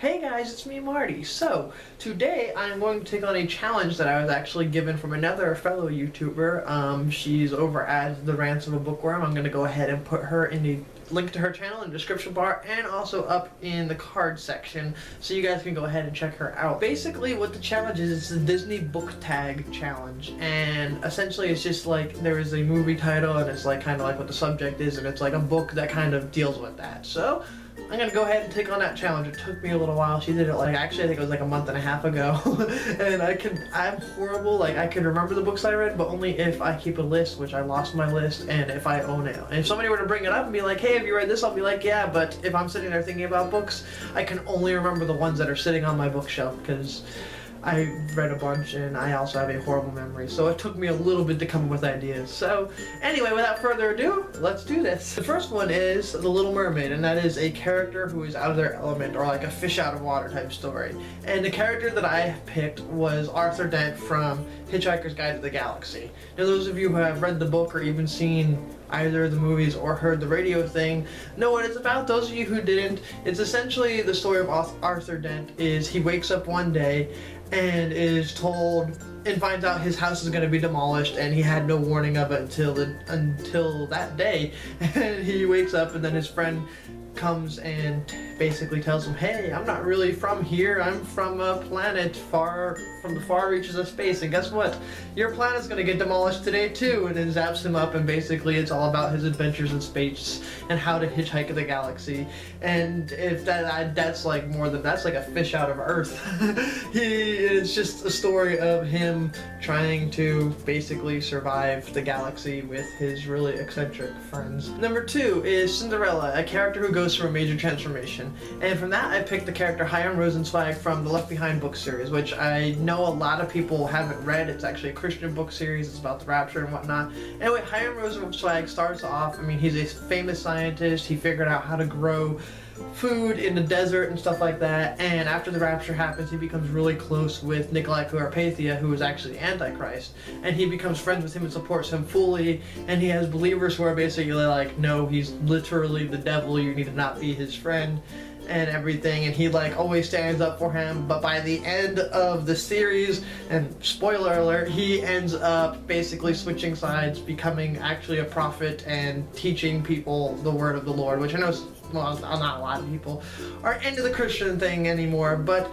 Hey guys, it's me Marty. So, today I'm going to take on a challenge that I was actually given from another fellow YouTuber. She's over at The Rants of a Bookworm. I'm going to go ahead and put her in the link to her channel in the description bar and also up in the card section so you guys can go ahead and check her out. Basically what the challenge is, it's the Disney book tag challenge, and essentially it's just like there is a movie title and it's like kind of like what the subject is, and it's like a book that kind of deals with that. So I'm gonna go ahead and take on that challenge. It took me a little while. She did it like, actually I think it was like a month and a half ago. And I'm horrible, like I can remember the books I read, but only if I keep a list, which I lost my list, and if I own it. And if somebody were to bring it up and be like, hey, have you read this? I'll be like, yeah, but if I'm sitting there thinking about books, I can only remember the ones that are sitting on my bookshelf, because I read a bunch and I also have a horrible memory, so it took me a little bit to come up with ideas. So anyway, without further ado, let's do this. The first one is The Little Mermaid, and that is a character who is out of their element, or like a fish out of water type story. And the character that I picked was Arthur Dent from Hitchhiker's Guide to the Galaxy. Now those of you who have read the book or even seen either the movies or heard the radio thing know what it's about. Those of you who didn't, it's essentially the story of Arthur Dent. Is he wakes up one day and is told and finds out his house is going to be demolished, and he had no warning of it until that day. And he wakes up, and then his friend comes and basically tells him, hey, I'm not really from here, I'm from a planet far from the far reaches of space, and guess what, your planet's gonna get demolished today too. And then zaps him up, and basically it's all about his adventures in space and how to hitchhike the galaxy. And if that's like more than that's like a fish out of earth. It's just a story of him trying to basically survive the galaxy with his really eccentric friends. Number 2 is Cinderella, a character who goes through a major transformation. And from that I picked the character Hiram Rosenzweig from the Left Behind book series, which I know a lot of people haven't read. It's actually a Christian book series. It's about the rapture and whatnot. Anyway, Hiram Rosenzweig starts off, I mean, he's a famous scientist. He figured out how to grow food in the desert and stuff like that, and after the rapture happens he becomes really close with Nikolai Carpathia, who is actually the Antichrist, and he becomes friends with him and supports him fully. And he has believers who are basically like, no, he's literally the devil, you need to not be his friend and everything, and he like always stands up for him. But by the end of the series, and spoiler alert, he ends up basically switching sides, becoming actually a prophet and teaching people the word of the Lord, which I know is, well, not a lot of people are into the Christian thing anymore, but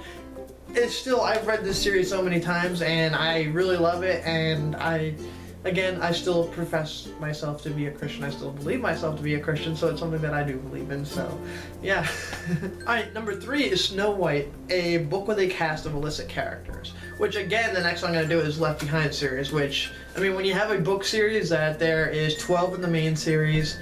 it's still, I've read this series so many times and I really love it. And I still profess myself to be a Christian. I still believe myself to be a Christian, so it's something that I do believe in, so yeah. Alright, number 3 is Snow White, a book with a cast of illicit characters, which again, the next one I'm going to do is Left Behind series, which, I mean, when you have a book series that there is 12 in the main series,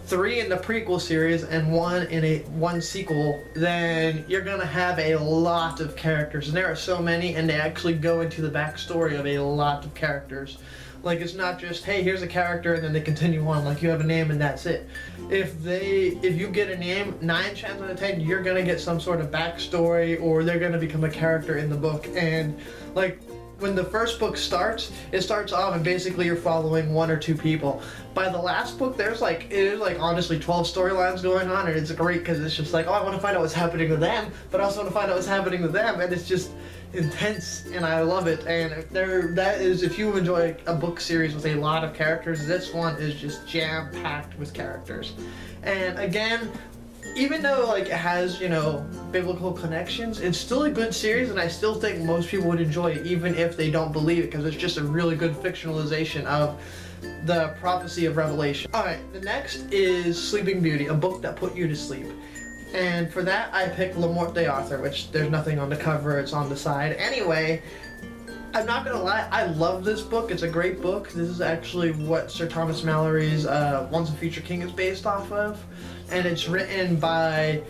3 in the prequel series, and 1 sequel, then you're gonna have a lot of characters, and there are so many, and they actually go into the backstory of a lot of characters. Like, it's not just, hey, here's a character and then they continue on, like you have a name and that's it. If you get a name, 9 chances out of 10 you're gonna get some sort of backstory, or they're gonna become a character in the book. And like, when the first book starts, it starts off and basically you're following 1 or 2 people. By the last book, there's like honestly 12 storylines going on, and it's great because it's just like, oh, I want to find out what's happening to them, but I also want to find out what's happening to them, and it's just intense, and I love it. And that is, if you enjoy a book series with a lot of characters, this one is just jam-packed with characters. And again, even though like it has, you know, biblical connections, it's still a good series, and I still think most people would enjoy it even if they don't believe it, because it's just a really good fictionalization of the prophecy of Revelation. Alright, the next is Sleeping Beauty, a book that put you to sleep. And for that I picked Le Morte d'Arthur, which there's nothing on the cover, it's on the side. Anyway, I'm not gonna lie, I love this book. It's a great book. This is actually what Sir Thomas Malory's Once a Future King is based off of. And it's written by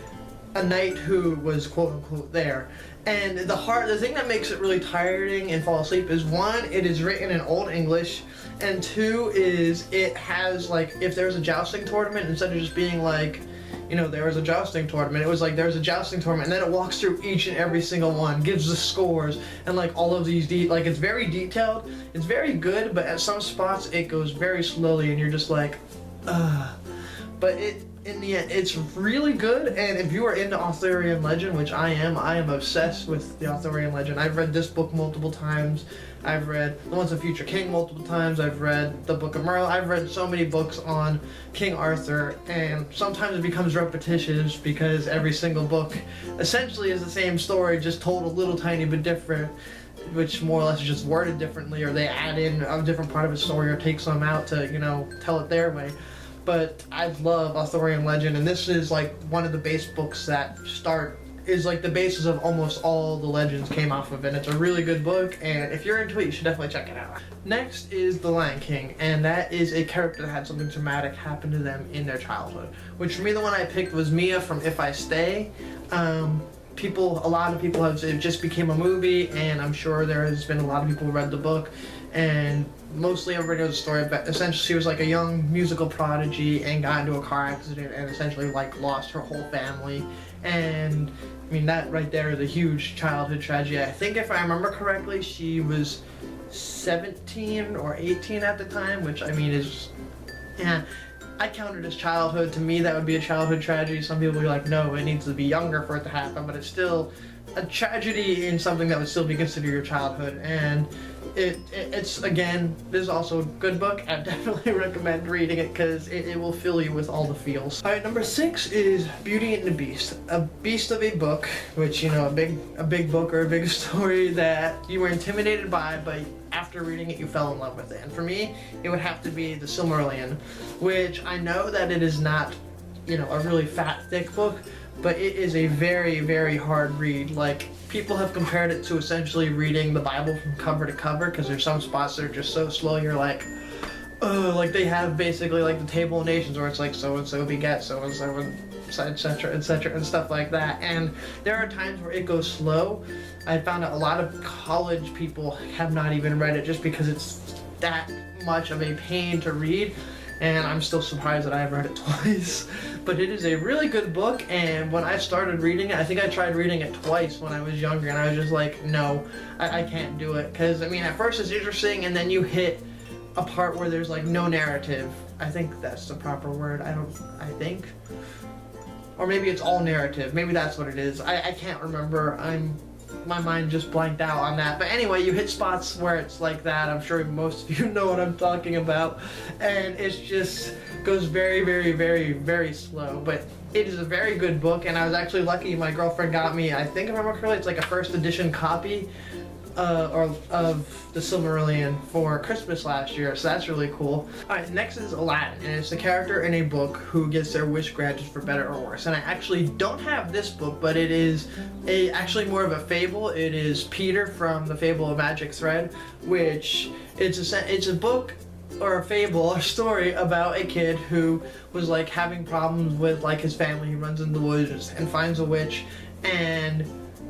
a knight who was quote-unquote there. And the thing that makes it really tiring and fall asleep is, 1, it is written in Old English, and 2 is it has, like, if there's a jousting tournament, instead of just being like, you know, there was a jousting tournament, it was like there's a jousting tournament, and then it walks through each and every single one, gives the scores, and like all of these like, it's very detailed, it's very good, but at some spots it goes very slowly and you're just like, ugh. But in the end, it's really good, and if you are into Arthurian legend, which I am obsessed with the Arthurian legend. I've read this book multiple times. I've read The Once a Future King multiple times. I've read the Book of Merlin. I've read so many books on King Arthur, and sometimes it becomes repetitious because every single book essentially is the same story, just told a little tiny bit different, which more or less is just worded differently, or they add in a different part of a story or take some out to, you know, tell it their way. But I love Arthurian legend, and this is like one of the base books that is like the basis of almost all the legends came off of it. It's a really good book, and if you're into it, you should definitely check it out. Next is The Lion King, and that is a character that had something traumatic happen to them in their childhood. Which for me, the one I picked was Mia from If I Stay. A lot of people it just became a movie, and I'm sure there has been a lot of people who read the book, and mostly everybody knows the story. But essentially, she was like a young musical prodigy and got into a car accident and essentially like lost her whole family. And I mean, that right there is a huge childhood tragedy. I think if I remember correctly, she was 17 or 18 at the time, which I mean is, yeah, I count it as childhood. To me, that would be a childhood tragedy. Some people are like, no, it needs to be younger for it to happen, but it's still a tragedy in something that would still be considered your childhood. And it's again, this is also a good book. I definitely recommend reading it because it will fill you with all the feels. Alright, number 6 is Beauty and the Beast. A beast of a book, which, you know, a big book or a big story that you were intimidated by, but after reading it, you fell in love with it. And for me, it would have to be The Silmarillion, which I know that it is not, you know, a really fat, thick book, but it is a very, very hard read. Like, people have compared it to essentially reading the Bible from cover to cover, because there's some spots that are just so slow, you're like, like they have basically like the Table of Nations where it's like so-and-so begat so-and-so, etc., etc., and stuff like that. And there are times where it goes slow. I found out a lot of college people have not even read it just because it's that much of a pain to read. And I'm still surprised that I have read it twice. But it is a really good book, and when I started reading it, I think I tried reading it twice when I was younger, and I was just like, no, I can't do it. Because, I mean, at first it's interesting, and then you hit a part where there's, like, no narrative. I think that's the proper word. I think. Or maybe it's all narrative. Maybe that's what it is. I can't remember. My mind just blanked out on that. But anyway, you hit spots where it's like that. I'm sure most of you know what I'm talking about. And it's just goes very, very, very, very slow. But it is a very good book, and I was actually lucky. My girlfriend got me, I think if I remember correctly, it's like a first edition copy of The Silmarillion for Christmas last year, so that's really cool. Alright, next is Aladdin, and it's a character in a book who gets their wish granted for better or worse. And I actually don't have this book, but it is actually more of a fable. It is Peter from the Fable of Magic Thread, which it's a book or a fable or story about a kid who was like having problems with like his family. He runs in the woods and finds a witch, and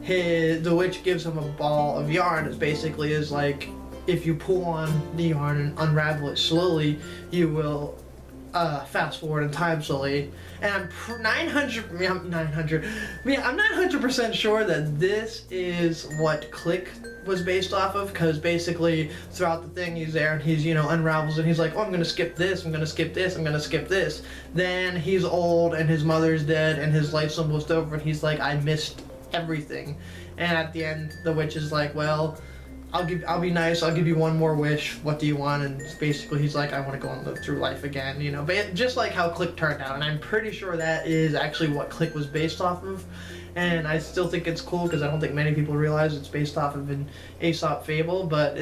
the witch gives him a ball of yarn. It basically is like, if you pull on the yarn and unravel it slowly, you will fast forward in time slowly. And I'm 900% sure that this is what Click was based off of, because basically throughout the thing he's there and he's, you know, unravels and he's like, oh, I'm gonna skip this, I'm gonna skip this, I'm gonna skip this. Then he's old and his mother's dead and his life's almost over, and he's like, I missed everything. And at the end, the witch is like, well, I'll be nice, I'll give you one more wish, what do you want? And basically he's like, I want to go and live through life again, you know, but just like how Click turned out. And I'm pretty sure that is actually what Click was based off of. And I still think it's cool because I don't think many people realize it's based off of an Aesop fable, but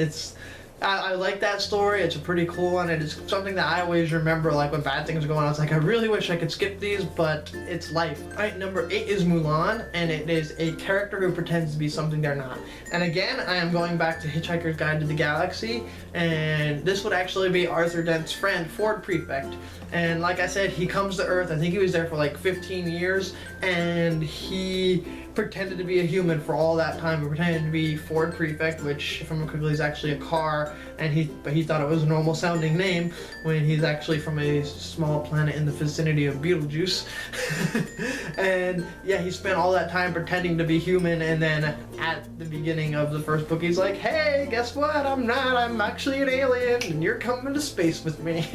I like that story. It's a pretty cool one, and it's something that I always remember, like when bad things are going on. It's like, I really wish I could skip these, but it's life. Alright, number 8 is Mulan, and it is a character who pretends to be something they're not. And again, I am going back to Hitchhiker's Guide to the Galaxy, and this would actually be Arthur Dent's friend, Ford Prefect. And like I said, he comes to Earth. I think he was there for like 15 years, and he pretended to be a human for all that time. He pretended to be Ford Prefect, which, if I remember correctly, is actually a car, and he thought it was a normal sounding name when he's actually from a small planet in the vicinity of Beetlejuice. And yeah, he spent all that time pretending to be human, and then at the beginning of the first book, he's like, hey, guess what? I'm actually an alien, and you're coming to space with me.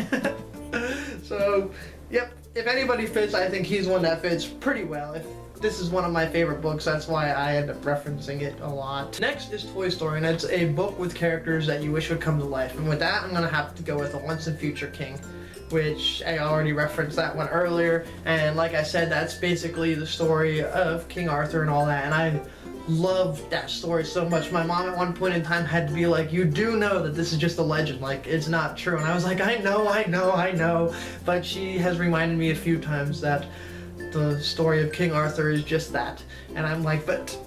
So, yep, if anybody fits, I think he's one that fits pretty well. This is one of my favorite books, that's why I end up referencing it a lot. Next is Toy Story, and it's a book with characters that you wish would come to life. And with that, I'm gonna have to go with The Once and Future King, which I already referenced that one earlier. And like I said, that's basically the story of King Arthur and all that. And I love that story so much. My mom at one point in time had to be like, you do know that this is just a legend, like it's not true. And I was like, I know. But she has reminded me a few times that the story of King Arthur is just that. And I'm like, but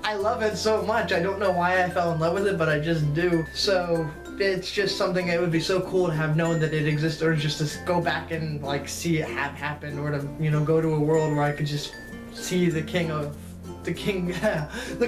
I love it so much. I don't know why I fell in love with it, but I just do. So it's just something that would be so cool to have known that it existed, or just to go back and like see it have happened, or to, you know, go to a world where I could just see the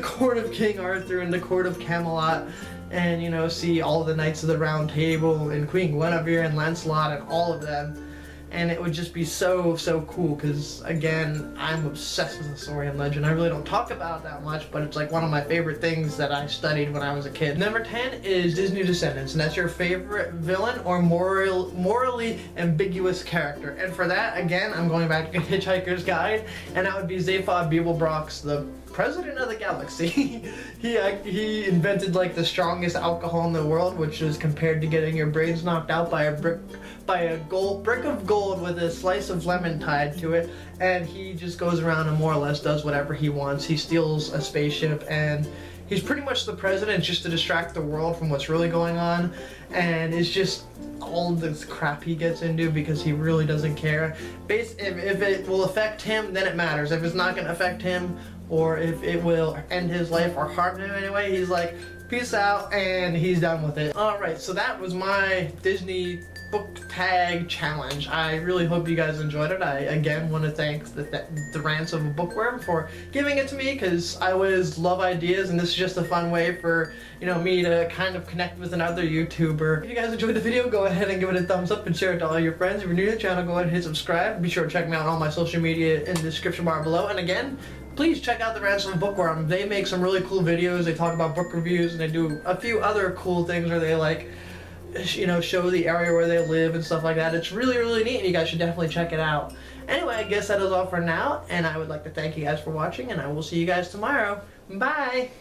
court of King Arthur and the court of Camelot, and, you know, see all the knights of the Round Table and Queen Guinevere and Lancelot and all of them. And it would just be so cool, because again, I'm obsessed with Arthurian legend. I really don't talk about it that much, but it's like one of my favorite things that I studied when I was a kid. Number 10 is Disney Descendants, and that's your favorite villain or morally ambiguous character. And for that, again, I'm going back to Hitchhiker's Guide, and that would be Zaphod Beeblebrox, the president of the galaxy. he invented like the strongest alcohol in the world, which is compared to getting your brains knocked out by a brick of gold with a slice of lemon tied to it. And he just goes around and more or less does whatever he wants. He steals a spaceship, and he's pretty much the president just to distract the world from what's really going on. And it's just all this crap he gets into because he really doesn't care. If it will affect him, then it matters. If it's not going to affect him, or if it will end his life or harm him anyway, he's like, peace out, and he's done with it. Alright, so that was my Disney book tag challenge. I really hope you guys enjoyed it. I again want to thank the Rants of a Bookworm for giving it to me, because I always love ideas, and this is just a fun way for, you know, me to kind of connect with another YouTuber. If you guys enjoyed the video, go ahead and give it a thumbs up and share it to all your friends. If you're new to the channel, go ahead and hit subscribe. Be sure to check me out on all my social media in the description bar below. And again, please check out the Rants of a Bookworm. They make some really cool videos. They talk about book reviews, and they do a few other cool things where they, like, you know, show the area where they live and stuff like that. It's really neat, and you guys should definitely check it out. Anyway, I guess that is all for now, and I would like to thank you guys for watching, and I will see you guys tomorrow. Bye!